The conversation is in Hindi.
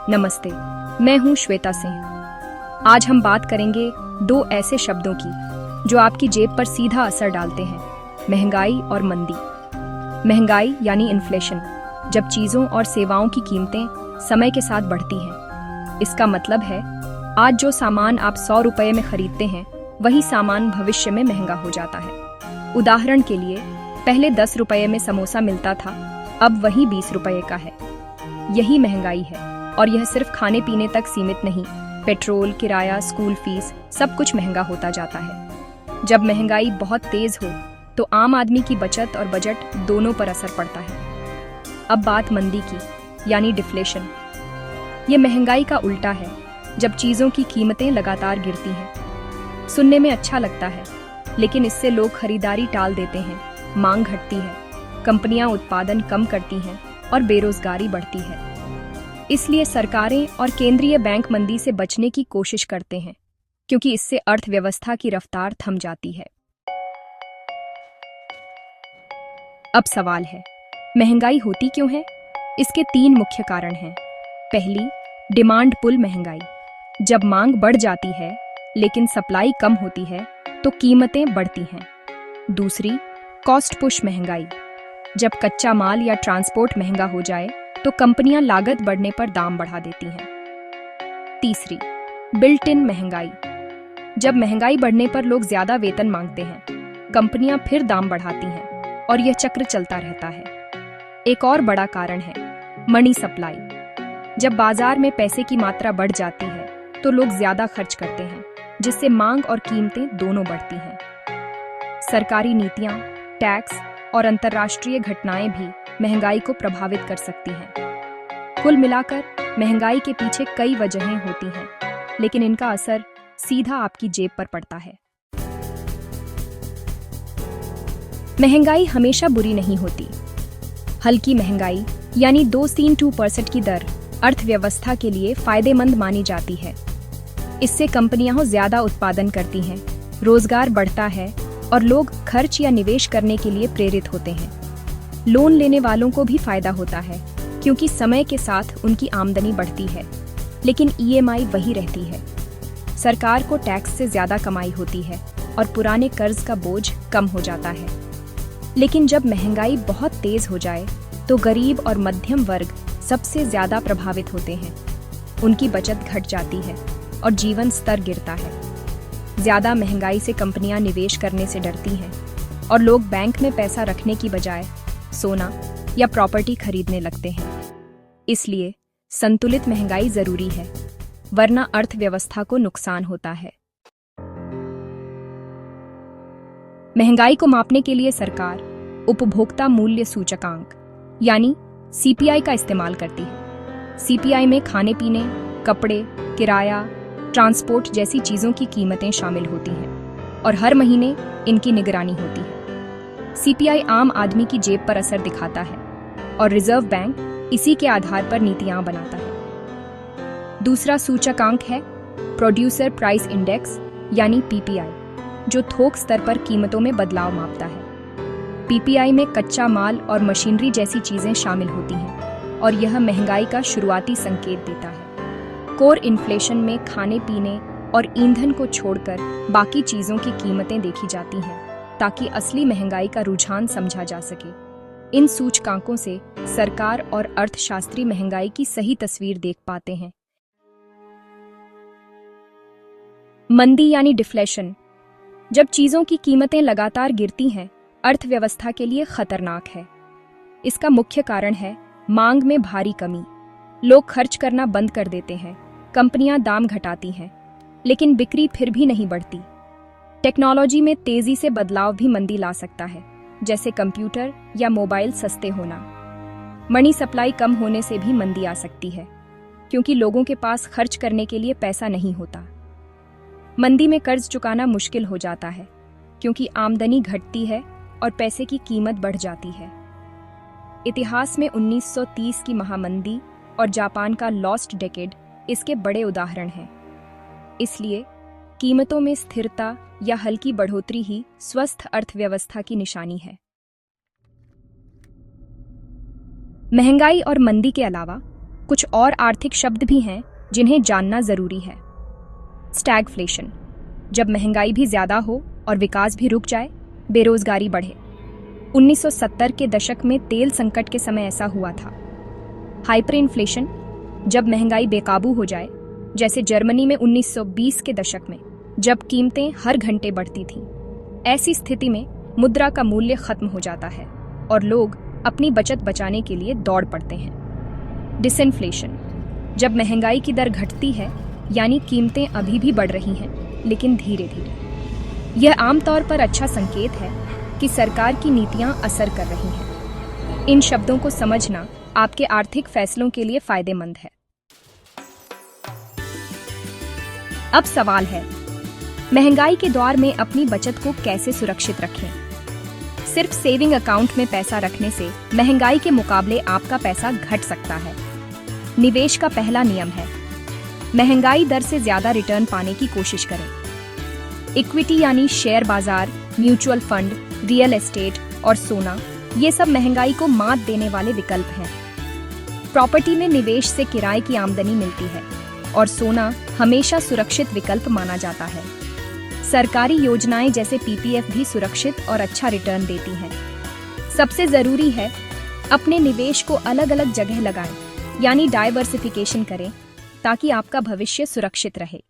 नमस्ते, मैं हूं श्वेता सिंह। आज हम बात करेंगे दो ऐसे शब्दों की जो आपकी जेब पर सीधा असर डालते हैं, महंगाई और मंदी। महंगाई यानी इन्फ्लेशन, जब चीज़ों और सेवाओं की कीमतें समय के साथ बढ़ती हैं। इसका मतलब है आज जो सामान आप 100 रुपये में खरीदते हैं, वही सामान भविष्य में महंगा हो जाता है। उदाहरण के लिए, पहले 10 रुपये में समोसा मिलता था, अब वही 20 रुपये का है। यही महंगाई है, और यह सिर्फ खाने पीने तक सीमित नहीं। पेट्रोल, किराया, स्कूल फीस, सब कुछ महंगा होता जाता है। जब महंगाई बहुत तेज हो तो आम आदमी की बचत और बजट दोनों पर असर पड़ता है। अब बात मंदी की, यानी डिफ्लेशन। ये महंगाई का उल्टा है, जब चीज़ों की कीमतें लगातार गिरती हैं। सुनने में अच्छा लगता है, लेकिन इससे लोग खरीदारी टाल देते हैं, मांग घटती है, कंपनियां उत्पादन कम करती हैं और बेरोजगारी बढ़ती है। इसलिए सरकारें और केंद्रीय बैंक मंदी से बचने की कोशिश करते हैं, क्योंकि इससे अर्थव्यवस्था की रफ्तार थम जाती है। अब सवाल है, महंगाई होती क्यों है? इसके 3 मुख्य कारण हैं। पहली, डिमांड पुल महंगाई। जब मांग बढ़ जाती है लेकिन सप्लाई कम होती है तो कीमतें बढ़ती हैं। दूसरी, कॉस्ट पुश महंगाई। जब कच्चा माल या ट्रांसपोर्ट महंगा हो जाए तो कंपनियां लागत बढ़ने पर दाम बढ़ा देती हैं। तीसरी, बिल्ट इन महंगाई। जब महंगाई बढ़ने पर लोग ज्यादा वेतन मांगते हैं, कंपनियां फिर दाम बढ़ाती हैं और यह चक्र चलता रहता है। एक और बड़ा कारण है मनी सप्लाई। जब बाजार में पैसे की मात्रा बढ़ जाती है तो लोग ज्यादा खर्च करते हैं, जिससे मांग और कीमतें दोनों बढ़ती हैं। सरकारी नीतियां, टैक्स और अंतर्राष्ट्रीय घटनाएं भी महंगाई को प्रभावित कर सकती हैं। कुल मिलाकर महंगाई के पीछे कई वजहें होती हैं, लेकिन इनका असर सीधा आपकी जेब पर पड़ता है। महंगाई हमेशा बुरी नहीं होती। हल्की महंगाई यानी 2-3% की दर अर्थव्यवस्था के लिए फायदेमंद मानी जाती है। इससे कंपनियां ज्यादा उत्पादन करती हैं, रोजगार बढ़ता है और लोग खर्च या निवेश करने के लिए प्रेरित होते हैं। लोन लेने वालों को भी फायदा होता है, क्योंकि समय के साथ उनकी आमदनी बढ़ती है, लेकिन ईएमआई वही रहती है। सरकार को टैक्स से ज्यादा कमाई होती है और पुराने कर्ज का बोझ कम हो जाता है। लेकिन जब महंगाई बहुत तेज हो जाए तो गरीब और मध्यम वर्ग सबसे ज्यादा प्रभावित होते हैं। उनकी बचत घट जाती है और जीवन स्तर गिरता है। ज्यादा महंगाई से कंपनियां निवेश करने से डरती हैं और लोग बैंक में पैसा रखने की बजाय सोना या प्रॉपर्टी खरीदने लगते हैं। इसलिए संतुलित महंगाई जरूरी है, वरना अर्थव्यवस्था को नुकसान होता है। महंगाई को मापने के लिए सरकार उपभोक्ता मूल्य सूचकांक यानी सीपीआई का इस्तेमाल करती है। सीपीआई में खाने पीने, कपड़े, किराया, ट्रांसपोर्ट जैसी चीजों की कीमतें शामिल होती हैं और हर महीने इनकी निगरानी होती है। सीपीआई आम आदमी की जेब पर असर दिखाता है और रिजर्व बैंक इसी के आधार पर नीतियां बनाता है। दूसरा सूचकांक है प्रोड्यूसर प्राइस इंडेक्स यानी पीपीआई, जो थोक स्तर पर कीमतों में बदलाव मापता है। पीपीआई में कच्चा माल और मशीनरी जैसी चीजें शामिल होती हैं और यह महंगाई का शुरुआती संकेत देता है। कोर इन्फ्लेशन में खाने पीने और ईंधन को छोड़कर बाकी चीजों की कीमतें देखी जाती हैं, ताकि असली महंगाई का रुझान समझा जा सके। इन सूचकांकों से सरकार और अर्थशास्त्री महंगाई की सही तस्वीर देख पाते हैं। मंदी यानी डिफ्लेशन। जब चीजों की कीमतें लगातार गिरती हैं, अर्थव्यवस्था के लिए खतरनाक है। इसका मुख्य कारण है मांग में भारी कमी। लोग खर्च करना बंद कर देते हैं, कंपनियां दाम घटाती हैं, लेकिन बिक्री फिर भी नहीं बढ़ती। टेक्नोलॉजी में तेजी से बदलाव भी मंदी ला सकता है, जैसे कंप्यूटर या मोबाइल सस्ते होना। मनी सप्लाई कम होने से भी मंदी आ सकती है, क्योंकि लोगों के पास खर्च करने के लिए पैसा नहीं होता। मंदी में कर्ज चुकाना मुश्किल हो जाता है, क्योंकि आमदनी घटती है और पैसे की कीमत बढ़ जाती है। इतिहास में 1930 की महामंदी और जापान का लॉस्ट डेकेड इसके बड़े उदाहरण हैं। इसलिए कीमतों में स्थिरता या हल्की बढ़ोतरी ही स्वस्थ अर्थव्यवस्था की निशानी है। महंगाई और मंदी के अलावा कुछ और आर्थिक शब्द भी हैं जिन्हें जानना जरूरी है। स्टैगफ्लेशन, जब महंगाई भी ज्यादा हो और विकास भी रुक जाए, बेरोजगारी बढ़े। 1970 के दशक में तेल संकट के समय ऐसा हुआ था। हाइपर इन्फ्लेशन, जब महंगाई बेकाबू हो जाए, जैसे जर्मनी में 1920 के दशक में, जब कीमतें हर घंटे बढ़ती थीं। ऐसी स्थिति में मुद्रा का मूल्य खत्म हो जाता है और लोग अपनी बचत बचाने के लिए दौड़ पड़ते हैं। डिसइन्फ्लेशन, जब महंगाई की दर घटती है, यानी कीमतें अभी भी बढ़ रही हैं लेकिन धीरे धीरे। यह आमतौर पर अच्छा संकेत है कि सरकार की नीतियां असर कर रही हैं। इन शब्दों को समझना आपके आर्थिक फैसलों के लिए फायदेमंद है। अब सवाल है, महंगाई के दौर में अपनी बचत को कैसे सुरक्षित रखें? सिर्फ सेविंग अकाउंट में पैसा रखने से महंगाई के मुकाबले आपका पैसा घट सकता है। निवेश का पहला नियम है, महंगाई दर से ज्यादा रिटर्न पाने की कोशिश करें। इक्विटी यानी शेयर बाजार, म्यूचुअल फंड, रियल एस्टेट और सोना, ये सब महंगाई को मात देने वाले विकल्प हैं। प्रॉपर्टी में निवेश से किराए की आमदनी मिलती है और सोना हमेशा सुरक्षित विकल्प माना जाता है। सरकारी योजनाएं जैसे पीपीएफ भी सुरक्षित और अच्छा रिटर्न देती हैं। सबसे जरूरी है अपने निवेश को अलग अलग जगह लगाएं, यानी डाइवर्सिफिकेशन करें ताकि आपका भविष्य सुरक्षित रहे।